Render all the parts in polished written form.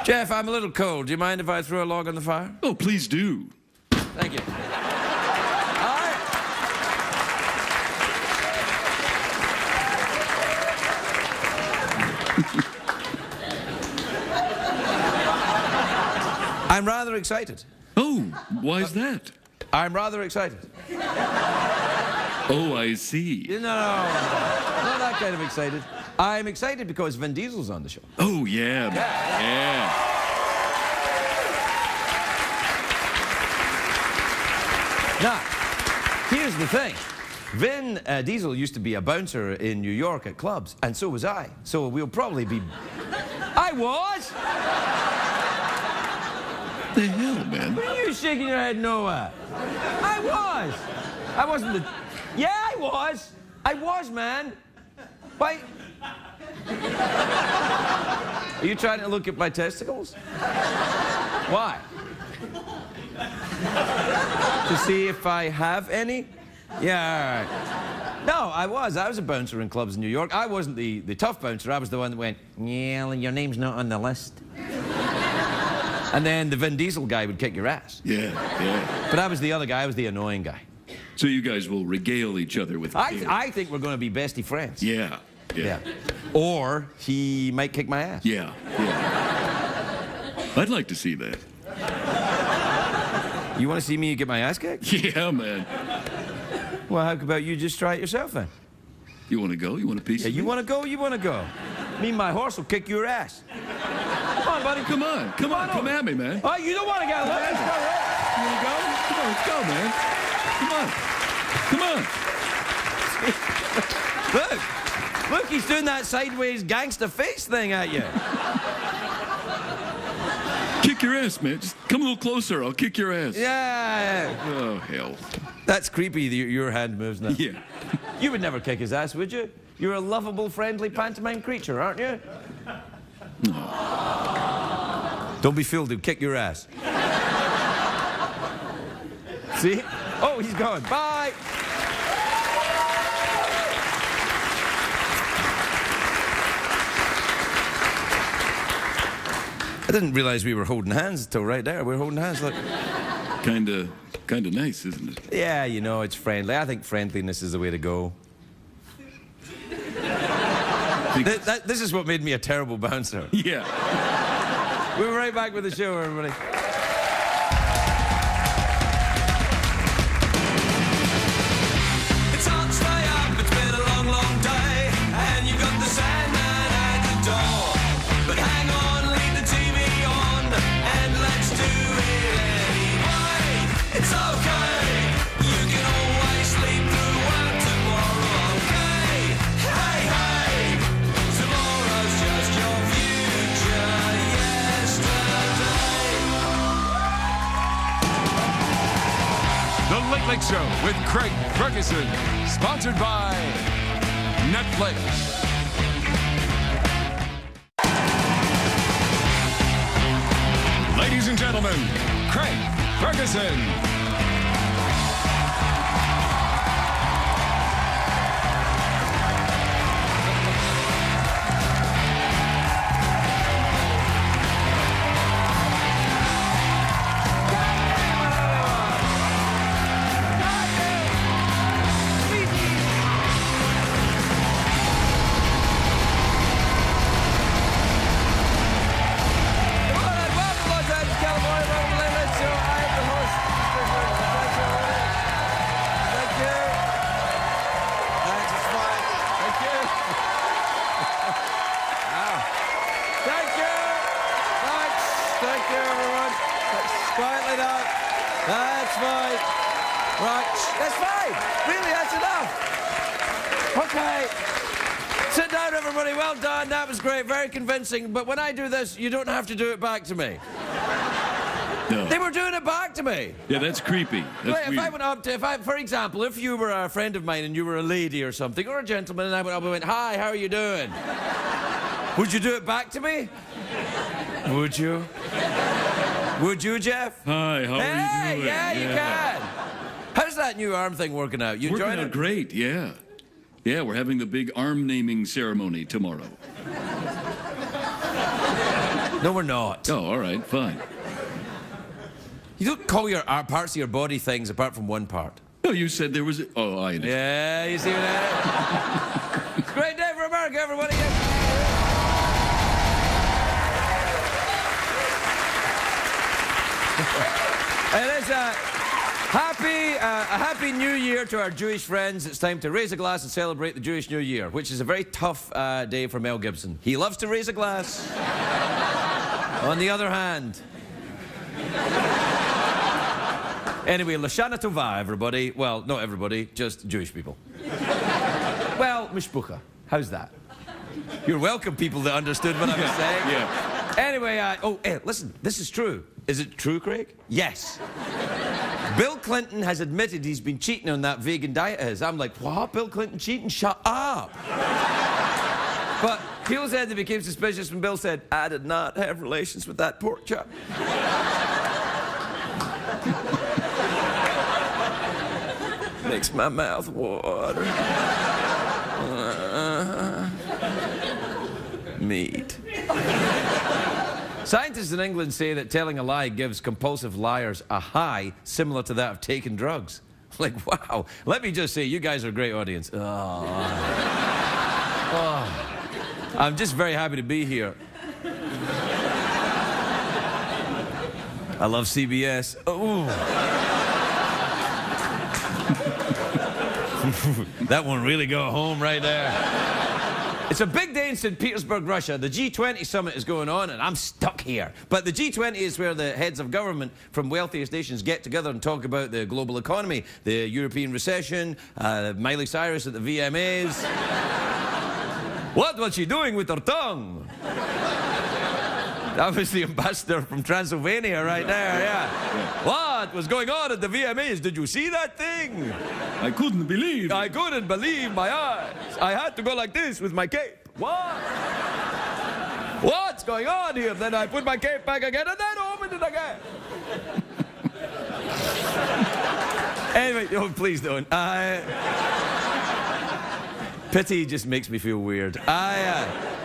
Jeff, I'm a little cold. Do you mind if I throw a log on the fire? Oh, please do. Thank you. I'm rather excited. Oh, why is that? I'm rather excited. Oh, I see. No, not that kind of excited. I'm excited because Vin Diesel's on the show. Oh, yeah. Yeah. Now, here's the thing. Vin Diesel used to be a bouncer in New York at clubs, and so was I. So we'll probably be... I was! What the hell, man? What are you shaking your head no at? I was! I wasn't the... Yeah, I was! I was, man! Why? Are you trying to look at my testicles? Why? To see if I have any? Yeah, all right. No, I was a bouncer in clubs in New York. I wasn't the tough bouncer. I was the one that went, yeah, your name's not on the list. And then the Vin Diesel guy would kick your ass. Yeah. But I was the other guy. I was the annoying guy. So you guys will regale each other with... I think we're going to be bestie friends. Yeah. Or he might kick my ass. Yeah. I'd like to see that. You want to see me get my ass kicked? Yeah, man. Well, how about you just try it yourself then? You want to go? You want a piece of Yeah, you me? want to go? You want to go? Me and my horse will kick your ass. Come on, buddy. Come on. Come at me, man. Oh, you don't want to get look. Let's go, right? You want to go? Come on, let's go, man. Come on. Look, he's doing that sideways gangster face thing at you. Kick your ass, man. Just come a little closer. I'll kick your ass. Yeah. Oh, hell. That's creepy, your hand moves now. Yeah. You would never kick his ass, would you? You're a lovable, friendly pantomime creature, aren't you? No. Don't be fooled, he'll kick your ass. See? Oh, he's gone. Bye. I didn't realize we were holding hands until right there. We're holding hands, look. Kinda nice, isn't it? Yeah, you know, it's friendly. I think friendliness is the way to go. This is what made me a terrible bouncer. Yeah. We'll be right back with the show, everybody. It's hard to stay up, it's been a long, long day, and you've got the Sandman at the door. But hang on, leave the TV on, and let's do it anyway. It's okay, you can always sleep through work tomorrow, okay? Hey, tomorrow's just your future yesterday. The Late Late Show with Craig Ferguson, sponsored by Netflix. Ladies and gentlemen, Craig Ferguson. Quietly now. That's fine. Right. That's fine. Really, that's enough. Okay. Sit down, everybody. Well done. That was great. Very convincing. But when I do this, you don't have to do it back to me. No. They were doing it back to me. Yeah, that's creepy. That's Wait, if I went up to, for example, if you were a friend of mine and you were a lady or something, or a gentleman, and I went up and went, hi, how are you doing? Would you do it back to me? Would you? Would you, Jeff? Hi, how are you doing? Yeah, you can. How's that new arm thing working out? You Working enjoying out it? great, yeah. Yeah, we're having the big arm naming ceremony tomorrow. No, we're not. Oh, all right, fine. You don't call your parts of your body things apart from one part. No, you said there was a... Oh, I understand. Yeah, you see what I It's a great day for America, everybody. It is a happy New Year to our Jewish friends. It's time to raise a glass and celebrate the Jewish New Year, which is a very tough day for Mel Gibson. He loves to raise a glass. On the other hand... Anyway, Lashana Tova, everybody. Well, not everybody, just Jewish people. Well, Mishpucha. How's that? You're welcome, people that understood what I was saying. Yeah. Anyway, hey, listen, this is true. Is it true, Craig? Yes. Bill Clinton has admitted he's been cheating on that vegan diet of his. I'm like, what? Bill Clinton cheating? Shut up. But people said they became suspicious when Bill said, I did not have relations with that pork chop. Makes my mouth water. Meat. Scientists in England say that telling a lie gives compulsive liars a high similar to that of taking drugs. Like, wow. Let me just say, you guys are a great audience. I'm just very happy to be here. I love CBS. Ooh. That one really got home right there. It's a big day in St. Petersburg, Russia. The G20 summit is going on, and I'm stuck here. But the G20 is where the heads of government from wealthiest nations get together and talk about the global economy, the European recession, Miley Cyrus at the VMAs. What was she doing with her tongue? That was the ambassador from Transylvania right there, yeah. What was going on at the VMAs? Did you see that thing? I couldn't believe. I couldn't believe my eyes. I had to go like this with my cape. What? What's going on here? Then I put my cape back again and then opened it again. Anyway, oh, please don't. Pity just makes me feel weird.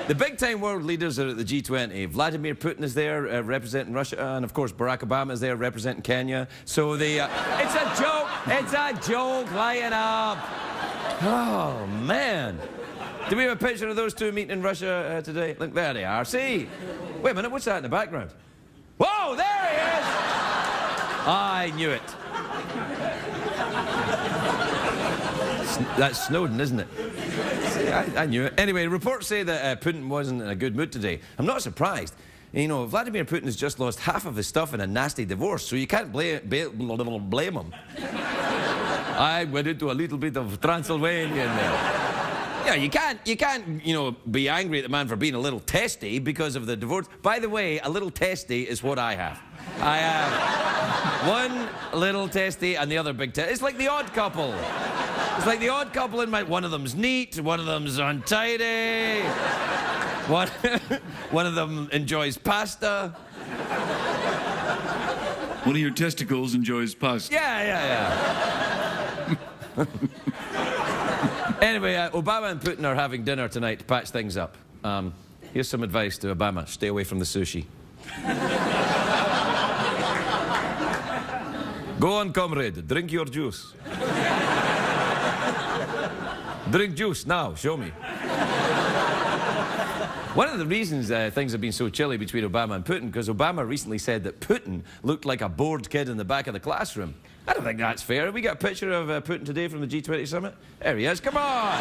The big-time world leaders are at the G20. Vladimir Putin is there representing Russia, and of course Barack Obama is there representing Kenya. So the... it's a joke! It's a joke! Lighten up! Oh, man. Do we have a picture of those two meeting in Russia today? Look, there they are. See? Wait a minute, what's that in the background? Whoa, there he is! I knew it. That's Snowden, isn't it? See, I knew it. Anyway, reports say that Putin wasn't in a good mood today. I'm not surprised. You know, Vladimir Putin has just lost half of his stuff in a nasty divorce, so you can't blame him. I went into a little bit of Transylvania there. Yeah, you can't, you know, be angry at the man for being a little testy because of the divorce. By the way, a little testy is what I have. I have one little testy and the other big testy. It's like the odd couple. It's like the odd couple in my... One of them's neat, one of them's untidy. One of them enjoys pasta. One of your testicles enjoys pasta. Yeah. Anyway, Obama and Putin are having dinner tonight to patch things up. Here's some advice to Obama. Stay away from the sushi. Go on, comrade. Drink your juice. Drink juice now. Show me. One of the reasons things have been so chilly between Obama and Putin, because Obama recently said that Putin looked like a bored kid in the back of the classroom. I don't think that's fair. Have we got a picture of Putin today from the G20 summit? There he is. Come on!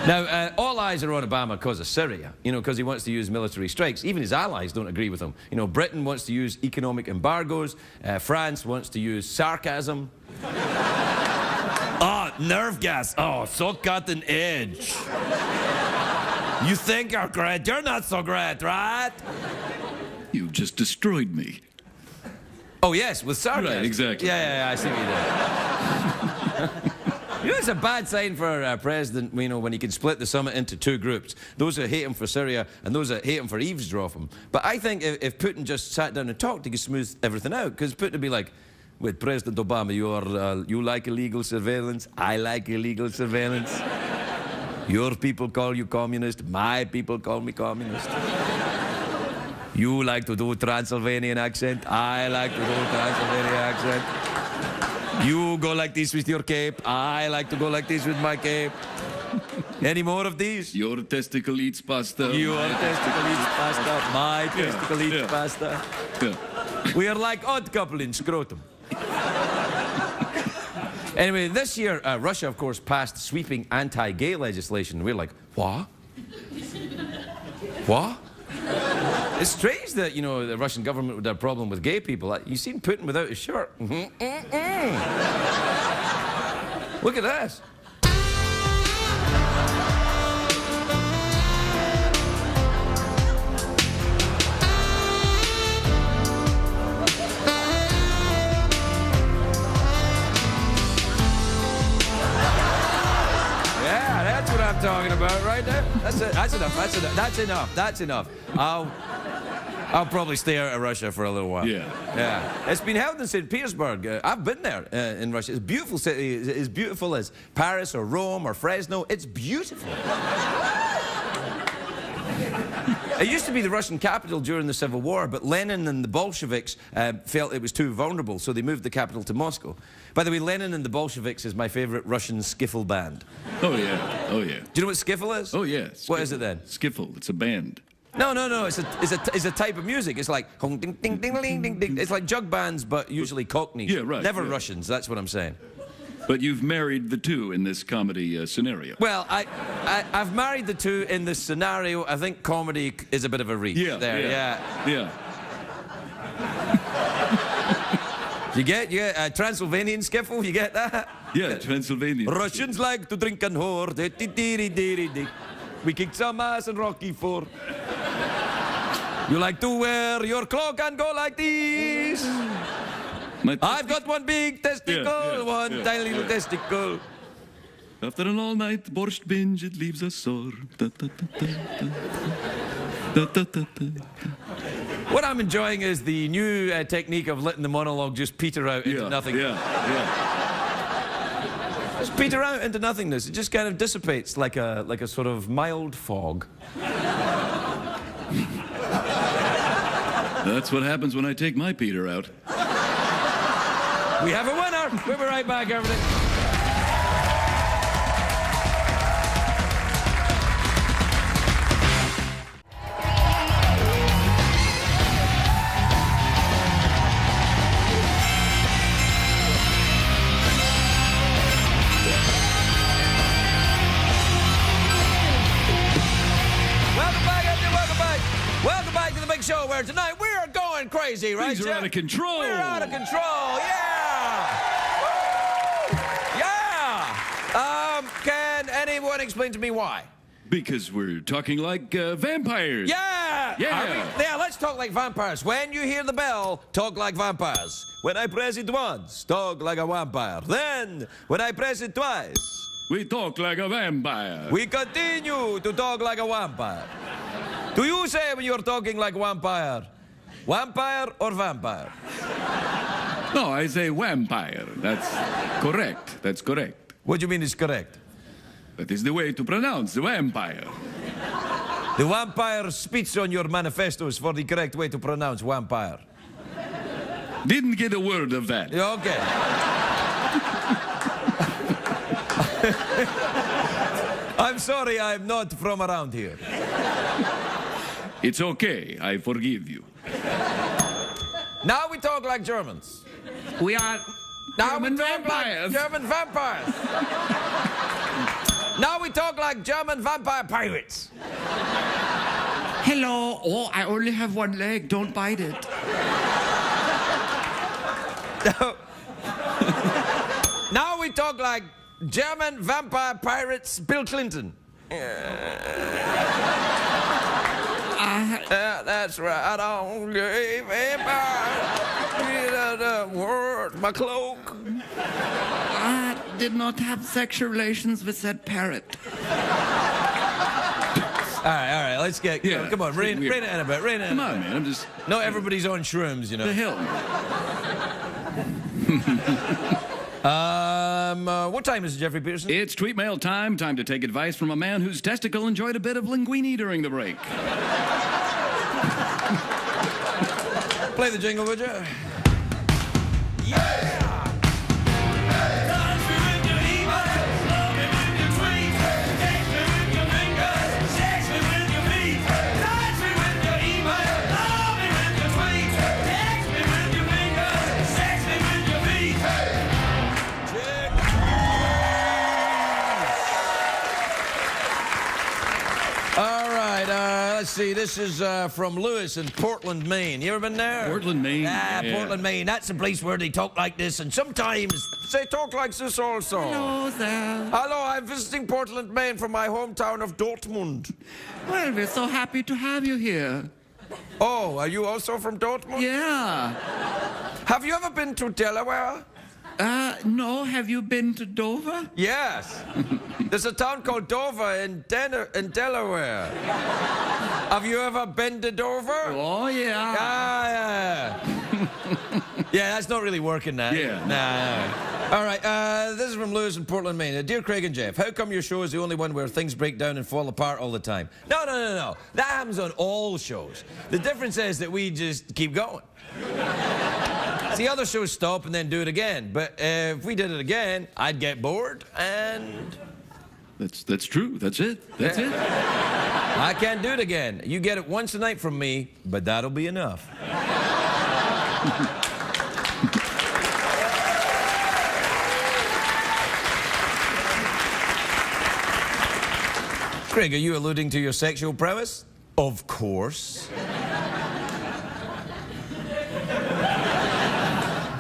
Now, all eyes are on Obama because of Syria, you know, because he wants to use military strikes. Even his allies don't agree with him. You know, Britain wants to use economic embargoes. France wants to use sarcasm. Oh, nerve gas. Oh, so cutting edge. You think you're great. You're not so great, right? You just destroyed me. Oh, yes, with sarcasm. Right, exactly. Yeah, I see what you did. You know, it's a bad sign for a president, you know, when he can split the summit into two groups. Those that hate him for Syria and those that hate him for eavesdropping. But I think if Putin just sat down and talked, he could smooth everything out. Because Putin would be like, with President Obama, you like illegal surveillance, I like illegal surveillance. Your people call you communist. My people call me communist. You like to do Transylvanian accent. I like to do Transylvanian accent. You go like this with your cape. I like to go like this with my cape. Any more of these? Your testicle eats pasta. Your testicle eats pasta. My testicle eats pasta. Yeah. We are like odd couple in scrotum. Anyway, this year, Russia, of course, passed sweeping anti-gay legislation. We're like, what? What? It's strange that, you know, the Russian government would have a problem with gay people. You seen Putin without his shirt. Look at this. I'm talking about right there. That's it. That's enough. That's enough. That's enough. That's enough. I'll probably stay out of Russia for a little while. Yeah. Yeah. It's been held in St. Petersburg. I've been there in Russia. It's a beautiful city. It's as beautiful as Paris or Rome or Fresno. It's beautiful. It used to be the Russian capital during the Civil War, but Lenin and the Bolsheviks felt it was too vulnerable, so they moved the capital to Moscow. By the way, Lenin and the Bolsheviks is my favorite Russian skiffle band. Oh, yeah. Oh, yeah. Do you know what skiffle is? Oh, yeah. Skiffle. What is it then? Skiffle. It's a band. No. It's a type of music. It's like ding ding ding ding ding ding. It's like jug bands, but usually Cockneys. Yeah, right. Never yeah. Russians. That's what I'm saying. But you've married the two in this comedy scenario. Well, I've married the two in this scenario. I think comedy is a bit of a reach. Yeah. You get Transylvanian skiffle? You get that? Yeah, Transylvanian. Russians like to drink and whore. We kicked some ass in Rocky IV. You like to wear your cloak and go like this. I've got one big testicle, one tiny little testicle. After an all-night borscht binge, it leaves us sore. Da, da, da, da, da, da, da. What I'm enjoying is the new technique of letting the monologue just peter out into nothing. Yeah. Just peter out into nothingness. It just kind of dissipates like a sort of mild fog. That's what happens when I take my Peter out. We have a winner. We'll be right back, everybody. Show where tonight we are going crazy, right? Things are out of control. We're out of control, yeah! Yeah! Can anyone explain to me why? Because we're talking like vampires. Yeah! Yeah! Let's talk like vampires. When you hear the bell, talk like vampires. When I press it once, talk like a vampire. Then, when I press it twice, we talk like a vampire. We continue to talk like a vampire. Do you say when you're talking like vampire? Vampire or vampire? No, I say vampire. That's correct. That's correct. What do you mean is correct? That is the way to pronounce the vampire. The vampire spits on your manifestos for the correct way to pronounce vampire. Didn't get a word of that. Okay. I'm sorry, I'm not from around here. It's okay. I forgive you. Now we talk like Germans. We are German vampires. German vampires. Now we talk like German vampire pirates. Hello. Oh, I only have one leg. Don't bite it. Now we talk like German vampire pirates Bill Clinton. That's right. I don't give a word. My cloak. I did not have sexual relations with that parrot. All right. Let's get. Yeah. Come on, rein it in a bit. Rein it in. Come on, man. I'm just. No, everybody's on shrooms, you know. The hell. What time is it, Jeffrey Peterson? It's tweet mail time. Time to take advice from a man whose testicle enjoyed a bit of linguine during the break. Play the jingle, would you? Let's see, this is from Lewis in Portland, Maine. You ever been there? Portland, Maine. Yeah, Yeah. Portland, Maine. That's the place where they talk like this, and sometimes they talk like this also. Hello there. Hello, I'm visiting Portland, Maine from my hometown of Dortmund. Well, we're so happy to have you here. Oh, are you also from Dortmund? Yeah. Have you ever been to Delaware? No, have you been to Dover? Yes. There's a town called Dover in Delaware. Have you ever been to Dover? Oh, yeah. Yeah. Yeah, that's not really working now. Yeah. Nah. All right, this is from Lewis in Portland, Maine. Dear Craig and Jeff, how come your show is the only one where things break down and fall apart all the time? No. That happens on all shows. The difference is that we just keep going. See, other shows stop and then do it again. But if we did it again, I'd get bored and... That's true. That's it. That's it. I can't do it again. You get it once a night from me, but that'll be enough. Craig, are you alluding to your sexual prowess? Of course.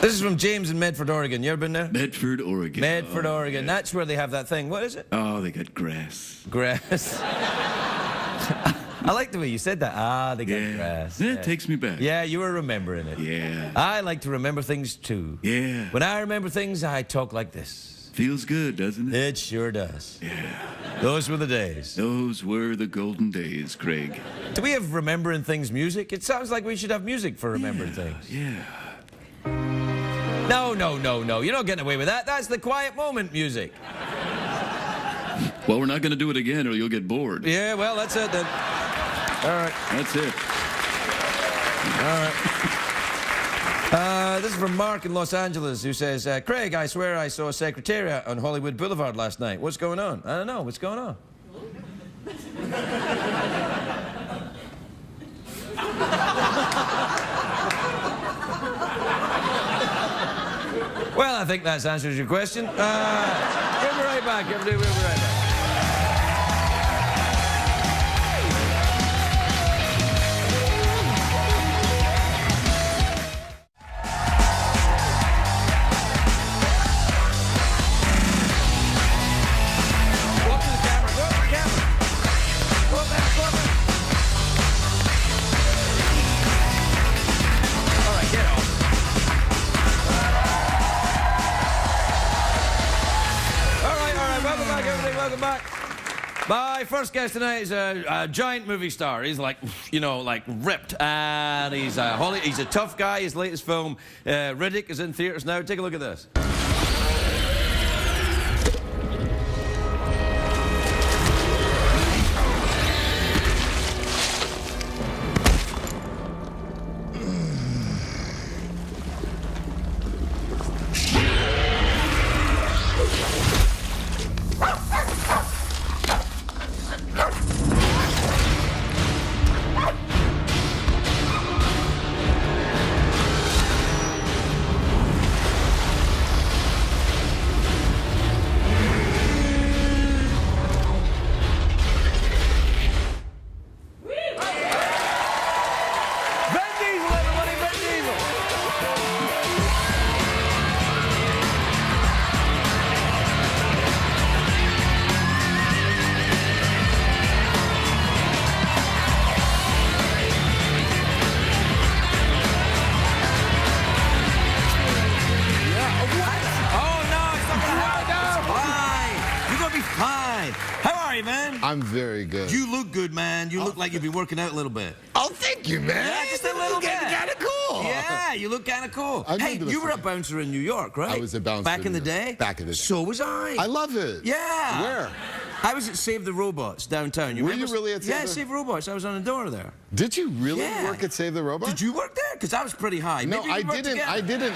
This is from James in Medford, Oregon. You ever been there? Medford, Oregon. Medford, Oh, Oregon. yeah. That's where they have that thing. What is it? Oh, they got grass. Grass. I like the way you said that. Ah, they got grass. It takes me back. Yeah, you were remembering it. Yeah. I like to remember things too. Yeah. When I remember things, I talk like this. Feels good, doesn't it? It sure does. Yeah. Those were the days. Those were the golden days, Craig. Do we have remembering things music? It sounds like we should have music for remembering things. Yeah. No. You're not getting away with that. That's the quiet moment music. Well, we're not going to do it again or you'll get bored. Yeah, well, that's it then. All right. That's it. All right. This is from Mark in Los Angeles, who says, Craig, I swear I saw a secretariat on Hollywood Boulevard last night. What's going on? I don't know. What's going on? Well, I think that answers your question. We'll be right back, everybody. We'll be right back. Go up to the camera. Go up to the camera. Go up there. Go up there. All right, get off. Welcome back, everybody. Welcome back. My first guest tonight is a giant movie star. He's like, you know, like ripped, and he's a tough guy. His latest film, Riddick, is in theaters now. Take a look at this. I'm very good. You look good, man. You look like you've been working out a little bit. Oh, thank you, man. Yeah, just a little bit. Kind of cool. Yeah, you look kind of cool. Hey, you were a bouncer in New York, right? I was a bouncer. Back in the day? Back in the day. So was I. I love it. Yeah. Where? I was at Save the Robots downtown. Were you really at Save Yeah, the... Save the Robots. I was on the door there. Did you really work at Save the Robots? Did you work there? Because I was pretty high. No, Maybe I didn't.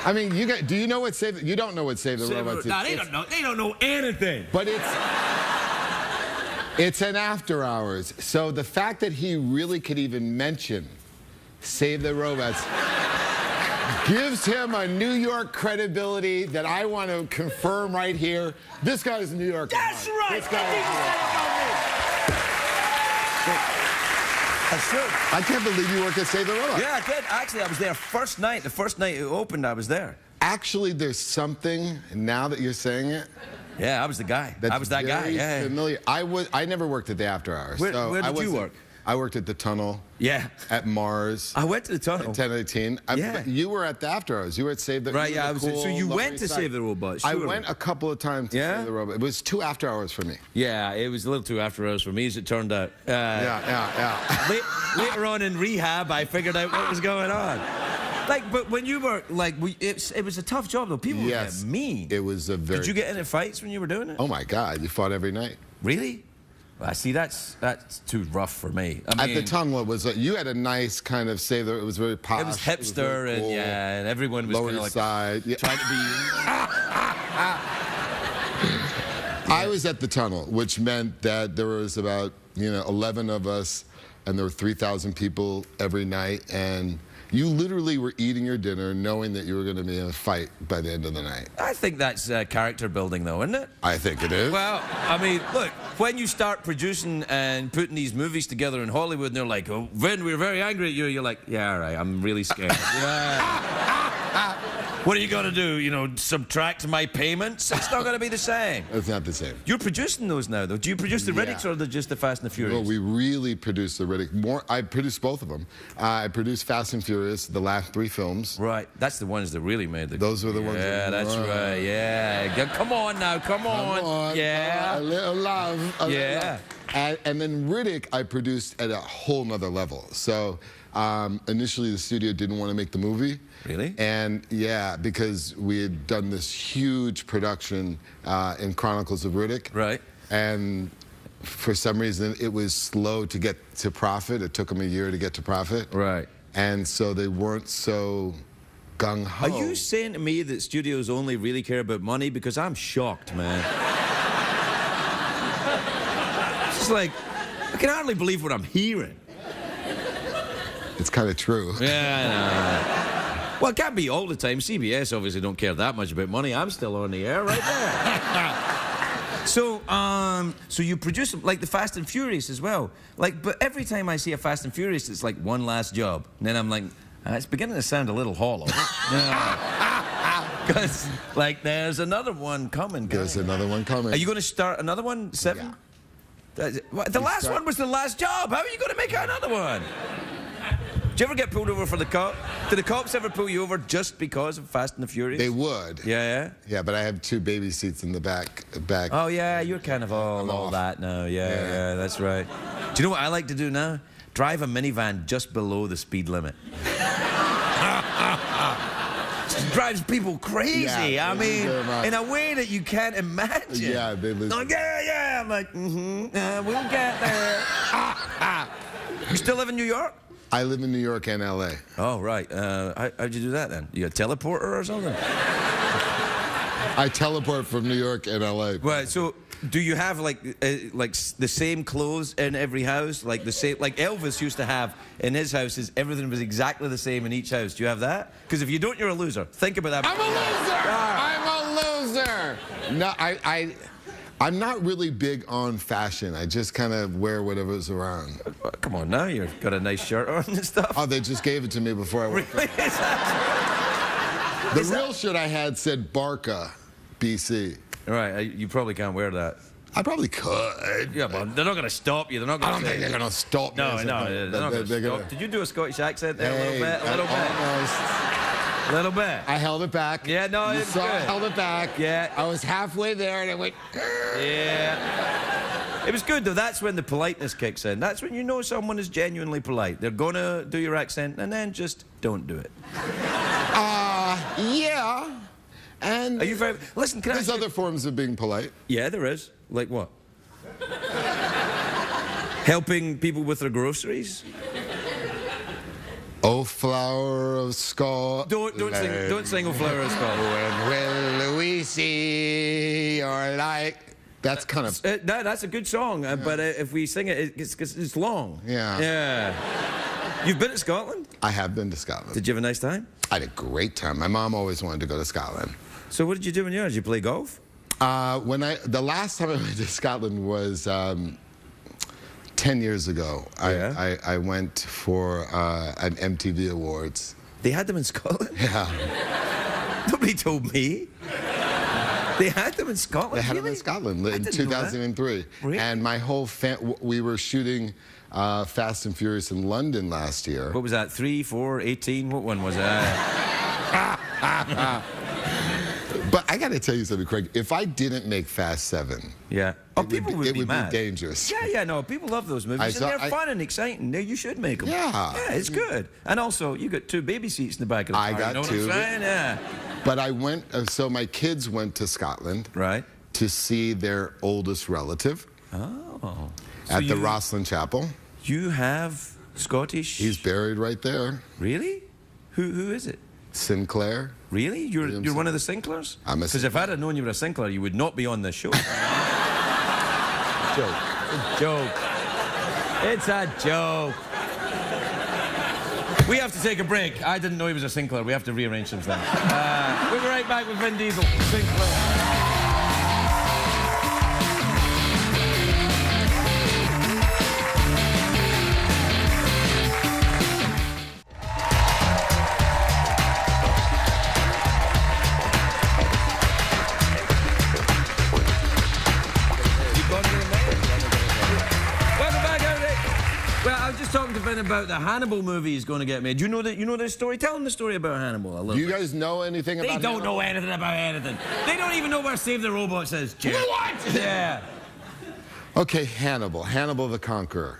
I mean, you guys, do you know what Save the... You don't know what Save the Robots is. No, they don't know. They don't know anything. But it's an after hours. So the fact that he really could even mention Save the Robots gives him a New York credibility that I want to confirm right here. This guy's a New Yorker. That's right. This guy is New York. That's true. I can't believe you work at Save the Robots. Yeah, I did. Actually, I was there first night. The first night it opened, I was there. Actually, there's something, now that you're saying it, Yeah, I was the guy. that's I was that guy. very Yeah. familiar. I never worked at the after hours. Where did you wasn't- work? I worked at the Tunnel. Yeah. At Mars. I went to the tunnel. At 1018. Yeah. You were at the after hours. You were at Save the Right, you yeah. were the cool So you Lower went East to Side. Save the Robots. I Surely. went a couple of times to Yeah? Save the Robots. It was 2 after hours for me. Yeah, it was a little too after hours for me, as it turned out. Yeah. Later on in rehab, I figured out what was going on. Like, but when you were like, it was a tough job though. People would get mean. It was a very. Did you get into fights when you were doing it? Oh my God! You fought every night. Really? Well, I see. That's too rough for me. I mean, At the Tunnel, it was. You had a nice kind of Save the. It was very posh. it was hipster very cool. and everyone was Lower kind of East like Side. Yeah. trying to be. I was at the Tunnel, which meant that there was about 11 of us, and there were 3,000 people every night, and you literally were eating your dinner knowing that you were going to be in a fight by the end of the night. I think that's character building, though, isn't it? I think it is. Well, I mean, look, when you start producing and putting these movies together in Hollywood, and they're like, "Oh, Vin, we're very angry at you," you're like, "Yeah, all right, I'm really scared." Yeah. What are you going to do? Subtract my payments? It's not going to be the same. It's not the same. You're producing those now, though. Do you produce the Riddicks or just the Fast and the Furious? Well, we really produced the Riddick. I produced both of them. I produced Fast and Furious, the last 3 films. Right. That's the ones that really made the... Those were the ones Yeah, that... that's right. Yeah. Come on now. Come on. Yeah. A little love. Yeah. And then Riddick, I produced at a whole nother level. So initially, the studio didn't want to make the movie. Really? And yeah, because we had done this huge production in Chronicles of Riddick. Right. And for some reason, it was slow to get to profit. It took them a year to get to profit. Right. And so they weren't so gung-ho. Are you saying to me that studios only really care about money? Because I'm shocked, man. It's just like, I can hardly believe what I'm hearing. It's kind of true. Yeah, I know. Well, it can't be all the time. CBS obviously don't care that much about money. I'm still on the air right there. So you produce them, like the Fast and Furious as well. Like, but every time I see a Fast and Furious, it's like one last job. And then I'm like, it's beginning to sound a little hollow. Because, like, there's another one coming. There's another one coming. Are you going to start another one? 7? Yeah. The last one was the last job. How are you going to make another one? Did you ever get pulled over for the cop? Did the cops ever pull you over just because of Fast and the Furious? They would. Yeah. Yeah, but I have 2 baby seats in the back. Oh, yeah, you're kind of all that now. Yeah, that's right. Do you know what I like to do now? Drive a minivan just below the speed limit. Just drives people crazy. Yeah, I mean, in a way that you can't imagine. Yeah, they lose. Like, yeah. I'm like, we'll get there. You still live in New York? I live in New York and LA. Oh, right. How'd you do that then? You got a teleporter or something? I teleport from New York and LA. Right, so do you have like the same clothes in every house? Like the same, like Elvis used to have in his houses, everything was exactly the same in each house. Do you have that? Because if you don't, you're a loser. Think about that. I'm a loser! No, I'm not really big on fashion. I just kind of wear whatever's around. Come on now, you've got a nice shirt on and stuff. Oh, they just gave it to me before I went. Really? The real shirt I had said Barca, BC. Right, you probably can't wear that. I probably could. Yeah, but they're not going to stop you. They're not I going don't think they're going to stop me. No, they're not going to stop. Did you do a Scottish accent there a little bit? A little bit. I held it back. Yeah, no, You it's saw I good. held it back. Yeah. I was halfway there, and I went. Yeah. It was good, though. That's when the politeness kicks in. That's when you know someone is genuinely polite. They're going to do your accent, and then just don't do it. Yeah. And Are you very... Listen, can I... there's other forms of being polite. Yeah, there is. Like what? Helping people with their groceries? Oh, flower of Scotland. Don't sing "O Flower of Scotland." When will we see your light? That's kind of... That's a good song, but if we sing it, it's long. Yeah. Yeah. You've been to Scotland? I have been to Scotland. Did you have a nice time? I had a great time. My mom always wanted to go to Scotland. So what did you do when you were? Did you play golf? The last time I went to Scotland was 10 years ago. Yeah. I went for an MTV Awards. They had them in Scotland? Yeah. Nobody told me. They had them in Scotland? They had them really? in Scotland in didn't know that. 2003. Really? And my whole we were shooting Fast and Furious in London last year. What was that, 3, 4, 18? What one was that? But I got to tell you something, Craig. If I didn't make Fast 7, Yeah. Oh, people would be mad. Be dangerous. Yeah, no, people love those movies, and they're fun and exciting. You should make them. Yeah. Yeah, it's good. And also, you got 2 baby seats in the back of the car. I got you know 2. What I'm saying? Yeah. But I went, so my kids went to Scotland. Right. To see their oldest relative. Oh. At the Rosslyn Chapel. You have Scottish... He's buried right there. Really? Who is it? Sinclair. Really? You're one of the Sinclairs? I'm a Because if I'd have known you were a Sinclair, you would not be on this show. Joke. It's a joke. It's a joke. We have to take a break. I didn't know he was a Sinclair. We have to rearrange some things. We'll be right back with Vin Diesel. Sinclair. Talking to Ben about the Hannibal movie is going to get made. You know this story? Tell them the story about Hannibal a little bit. Do you guys know anything about Hannibal? They don't know anything about anything. They don't even know where Save the Robots is, Jim. What? Yeah. Okay, Hannibal the Conqueror,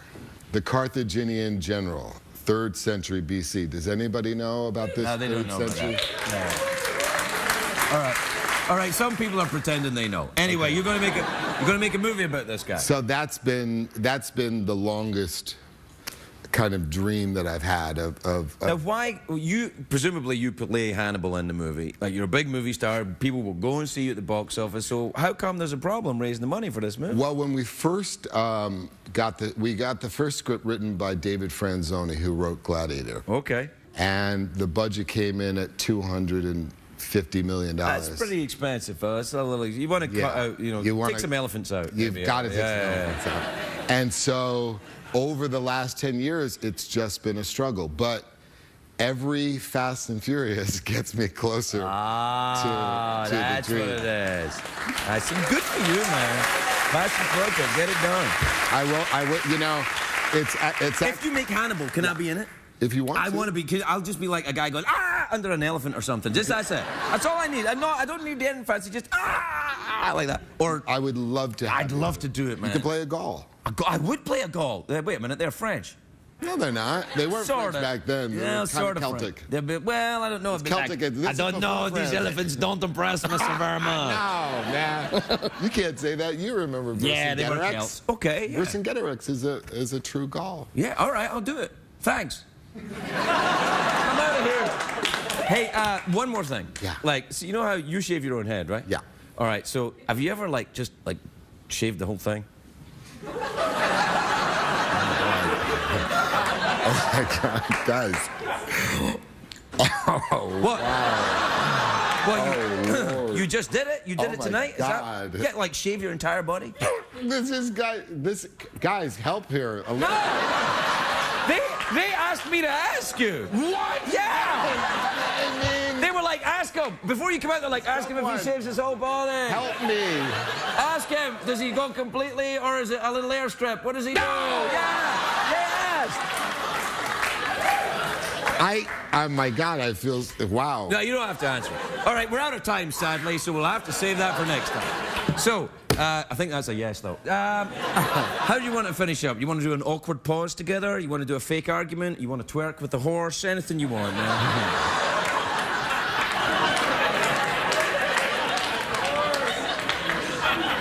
the Carthaginian general, 3rd century BC. Does anybody know about this? No, they don't know century? about that. No. All right. Some people are pretending they know. Anyway, okay. You're going to make a movie about this guy. So that's been the longest kind of dream that I've had of Now, why presumably you play Hannibal in the movie? Like, you're a big movie star, people will go and see you at the box office, so how come there's a problem raising the money for this movie? Well, when we first got the first script written by David Franzoni, who wrote Gladiator. Okay. And the budget came in at $250 million. That's pretty expensive, that's a little. You want to cut out, take some elephants out. You've got to take some elephants out. And so over the last 10 years, it's just been a struggle. But every Fast and Furious gets me closer to that's the dream. What it is. That's good for you, man. Passion project, get it done. I will. It's. If you make Hannibal, can I be in it? If you want to. I want to be. I'll just be like a guy going under an elephant or something. Just that's it. That's all I need. I don't need anything fancy. Just like that. Or I would love to. I'd love to do it, man. You could play a Gaul. I would play a Gaul. Wait a minute, they're French. No, they're not. They weren't French back then. They were kind of Celtic. Well, I don't know. Celtic. I don't know. These elephants don't impress Mr. Vermont. No, man. You can't say that. You remember Vercingetorix. Yeah, they were Celts. Okay. Yeah. Vercingetorix is a true Gaul. Yeah, all right, I'll do it. Thanks. I'm out of here. Hey, one more thing. Yeah. Like, so you know how you shave your own head, right? Yeah. All right, so have you ever, just shaved the whole thing? Oh my God, guys. Oh, what? Wow. Well, you just did it? You did it tonight? God. Is that, like, shave your entire body? Guys, help here. No! They asked me to ask you. What? Yeah! They were like, ask him. Before you come out, they're like, ask him if he shaves his whole body. Help me. Ask him, does he go completely, or is it a little airstrip? What does he do? Yeah! Yes! My God, I feel, wow. No, you don't have to answer. All right, we're out of time, sadly, so we'll have to save that for next time. So, I think that's a yes, though. How do you want to finish up? You want to do an awkward pause together? You want to do a fake argument? You want to twerk with the horse? Anything you want.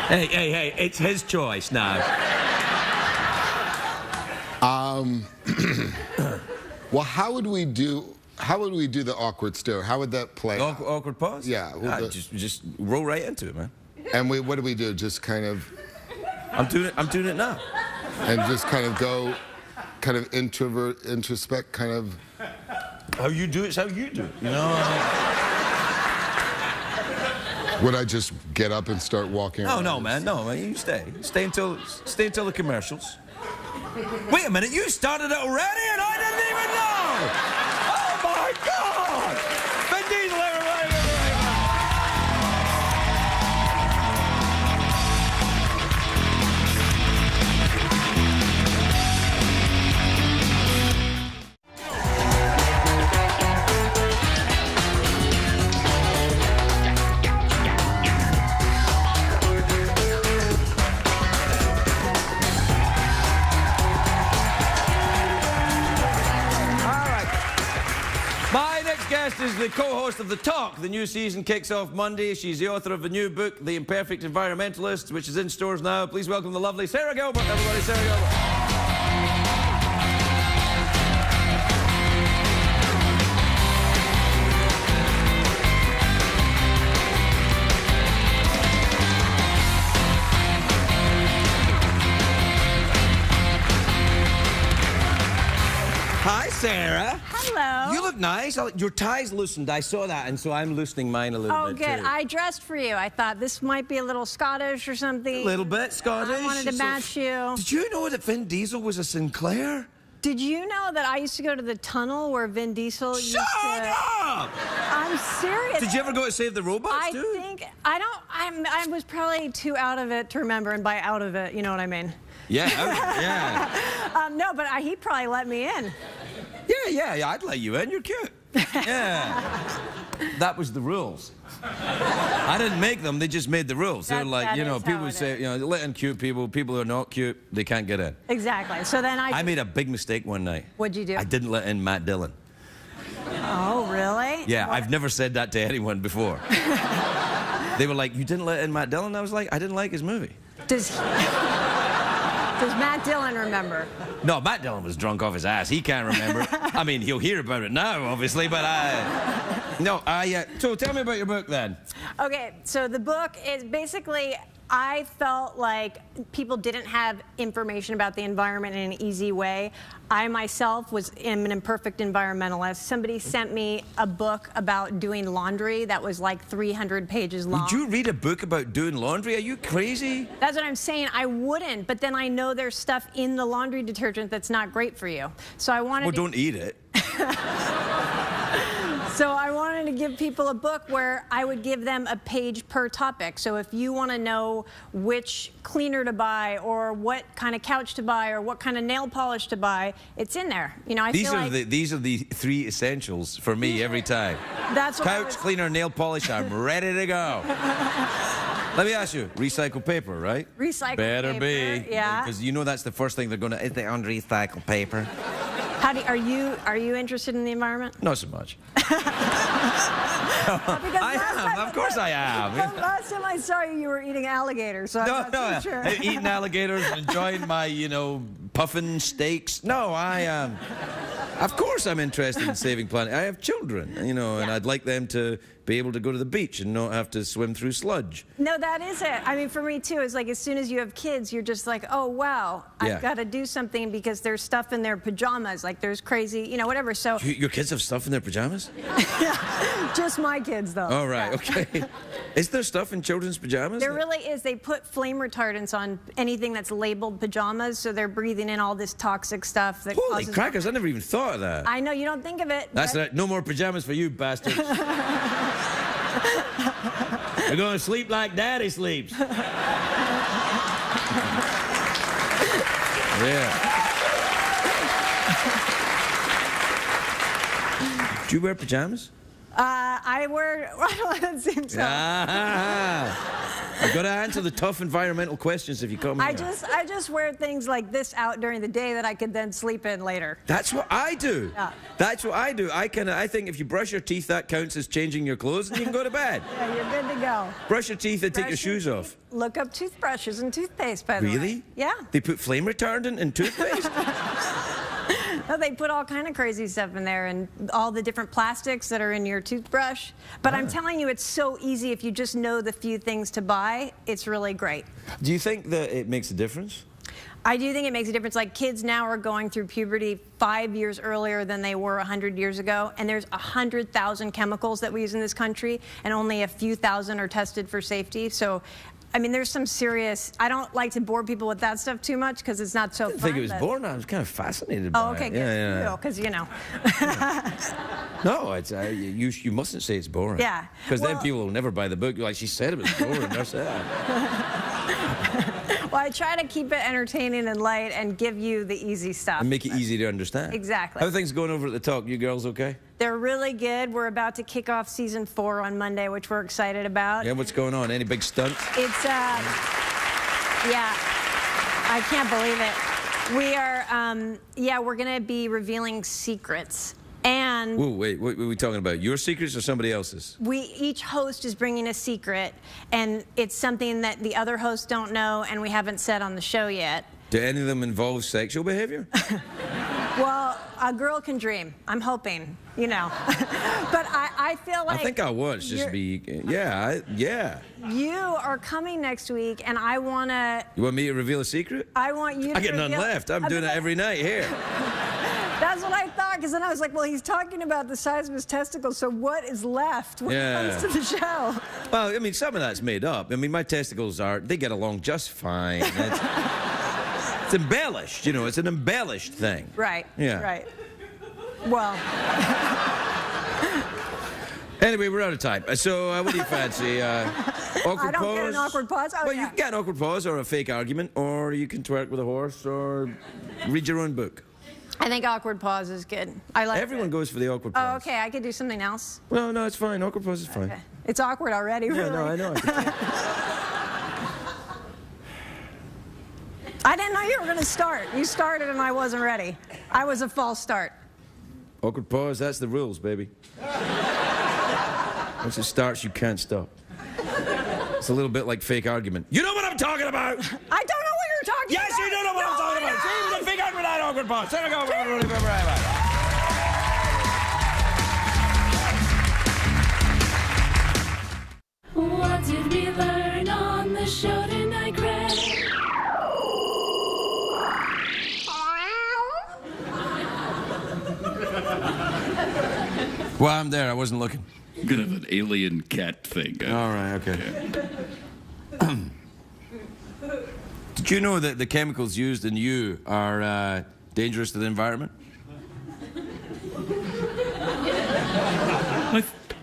Hey, it's his choice now. Well, how would we do the awkward stare? How would that play? Awkward pause? Yeah. Just roll right into it, man. And what do we do? Just kind of... I'm doing it now. And just kind of go, kind of introspect, kind of... How you do it's how you do it, you know? Would I just get up and start walking around? No, man, you stay. Stay until the commercials. Wait a minute, you started it already and I didn't even know! Oh my God! Vin Diesel, everybody! Guest is the co-host of The Talk. The new season kicks off Monday. She's the author of the new book, The Imperfect Environmentalist, which is in stores now. Please welcome the lovely Sara Gilbert, everybody. Sara Gilbert. Hi, Sara. Hello. You look nice. Your tie's loosened. I saw that, and so I'm loosening mine a little bit, good. too. I dressed for you. I thought this might be a little Scottish or something. A little bit Scottish. I wanted to match you. Did you know that Vin Diesel was a Sinclair? Did you know that I used to go to the tunnel where Vin Diesel used to... Shut up! I'm serious. Did you ever go to Save the Robots, too? I was probably too out of it to remember, and by out of it, you know what I mean? Yeah, yeah. No, but he probably let me in. Yeah, I'd let you in. You're cute. Yeah. That was the rules. I didn't make them, they just made the rules. They're like, you know, people would say, you know, let in cute people who are not cute, they can't get in. Exactly. So then I made a big mistake one night. What'd you do? I didn't let in Matt Dillon. Oh, really? Yeah, I've never said that to anyone before. They were like, you didn't let in Matt Dillon? I was like, I didn't like his movie. Does Matt Dillon remember? No, Matt Dillon was drunk off his ass. He can't remember. I mean, he'll hear about it now, obviously, but so tell me about your book, then. Okay, so the book is basically, I felt like people didn't have information about the environment in an easy way. I myself am an imperfect environmentalist. Somebody sent me a book about doing laundry that was like 300 pages long. Would you read a book about doing laundry? Are you crazy? That's what I'm saying. I wouldn't, but then I know there's stuff in the laundry detergent that's not great for you. So I wanted Well, don't eat it. So I wanted to give people a book where I would give them a page per topic. So if you want to know which cleaner to buy or what kind of couch to buy or what kind of nail polish to buy, it's in there. You know, These are the three essentials for me every time. That's what Couch, cleaner, nail polish, I'm ready to go. Let me ask you, recycled paper, right? Recycled Better paper, be. yeah. Because you know that's the first thing they're going to, is they on recycled paper? Are you interested in the environment? Not so much. I am, of course I am. Last time I saw you, you were eating alligator, so I'm not too sure. Eating alligators, enjoying my, you know, puffin steaks. No, I am. Of course I'm interested in saving planet. I have children, you know, and I'd like them to be able to go to the beach and not have to swim through sludge. No, that is it. I mean, for me, too, it's like as soon as you have kids, you're just like, oh, wow, I've got to do something because there's stuff in their pajamas. Like, there's crazy, you know, whatever. So Your kids have stuff in their pajamas? Just my kids, though. Oh, right, okay. Is there stuff in children's pajamas? There really is. They put flame retardants on anything that's labeled pajamas, so they're breathing in all this toxic stuff that Holy causes... crackers, I never even thought of that. I know, you don't think of it. That's right. No more pajamas for you, bastards. You're going to sleep like Daddy sleeps. Yeah. Do you wear pajamas? I wear. I don't seem so. I've got to answer the tough environmental questions if you come here. I just wear things like this out during the day that I could then sleep in later. That's what I do. Yeah. That's what I do. I think if you brush your teeth, that counts as changing your clothes, and you can go to bed. Yeah, you're good to go. Brush your teeth and take your Brush shoes teeth. off. Look up toothbrushes and toothpaste, by the way. Really? Yeah. They put flame retardant in toothpaste? No, they put all kind of crazy stuff in there and all the different plastics that are in your toothbrush. But I'm telling you, it's so easy if you just know the few things to buy. It's really great. Do you think that it makes a difference? I do think it makes a difference. Like, kids now are going through puberty 5 years earlier than they were 100 years ago, and there's 100,000 chemicals that we use in this country, and only a few thousand are tested for safety. So, I mean, there's some serious. I don't like to bore people with that stuff too much because it's not so fun. I think it was boring. I was kind of fascinated by it. Oh, okay, good. Yeah. Because, you know. No, it's, you mustn't say it's boring. Yeah. Because then Well- people will never buy the book. Like, she said it was boring. That's it. Well, I try to keep it entertaining and light and give you the easy stuff. And make it easy to understand. Exactly. How are things going over at the top? You girls okay? They're really good. We're about to kick off season 4 on Monday, which we're excited about. Yeah, what's going on? Any big stunts? It's, yeah, I can't believe it. We are, yeah, we're going to be revealing secrets. And Whoa, wait, what are we talking about? Your secrets or somebody else's? each host is bringing a secret, and it's something that the other hosts don't know and we haven't said on the show yet. Do any of them involve sexual behavior? Well, a girl can dream. I'm hoping, you know. But I feel like I think I was just be, yeah. you are coming next week, and I want to. You want me to reveal a secret? I want you to. I get none reveal- left. I'm doing it every night here. That's what I thought, because then I was like, well, he's talking about the size of his testicles, so what is left when it comes to the show? Well, I mean, some of that's made up. I mean, my testicles they get along just fine. It's embellished, you know, it's an embellished thing. Right. Yeah. Right. Well. Anyway, we're out of time. So, what do you fancy? Awkward I don't pause? get an awkward pause? Oh, well, yeah. you can get an awkward pause or a fake argument, or you can twerk with a horse, or read your own book. I think awkward pause is good. I like Everyone it. goes for the awkward Oh, pause. okay. I could do something else. Well, no, it's fine. Awkward pause is fine. Okay. It's awkward already, Yeah, really. no, I know. I can tell. I didn't know you were going to start. You started and I wasn't ready. I was a false start. Awkward pause, that's the rules, baby. Once it starts, you can't stop. It's a little bit like fake argument. You know what I'm talking about? I don't know what you're talking about. Yes, you do know what I'm talking about. See, the fake argument, that awkward pause. There we go. What did we learn on the show tonight, Greg? Well, I'm there. I wasn't looking. I'm gonna have an alien cat thing. All right, okay. Did you know that the chemicals used in you are dangerous to the environment?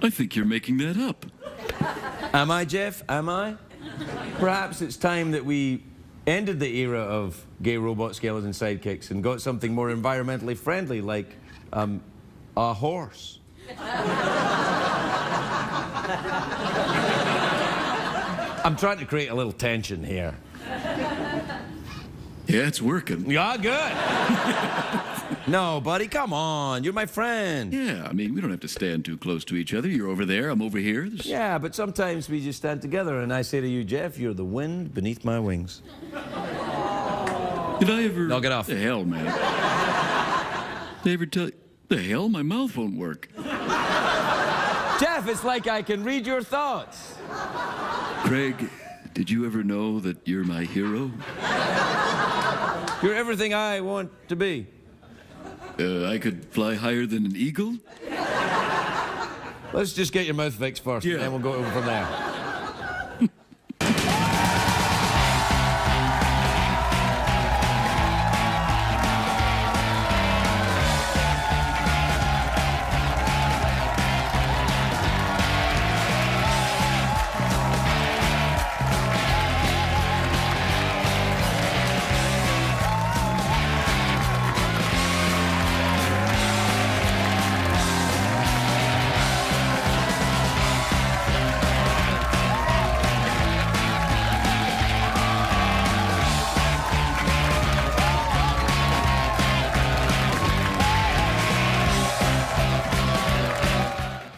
I think you're making that up. Am I, Jeff? Am I? Perhaps it's time that we ended the era of gay robot skeleton sidekicks and got something more environmentally friendly, like a horse. I'm trying to create a little tension here. Yeah, it's working. Yeah, good. No, buddy, come on. You're my friend. Yeah, I mean, we don't have to stand too close to each other. You're over there, I'm over here. Yeah, but sometimes we just stand together, and I say to you, Jeff, you're the wind beneath my wings. Did I ever... No, get off. The hell, man. Did I ever tell you... The hell? My mouth won't work. Jeff, it's like I can read your thoughts. Craig, did you ever know that you're my hero? You're everything I want to be. I could fly higher than an eagle? Let's just get your mouth fixed first, Yeah. and then we'll go over from there.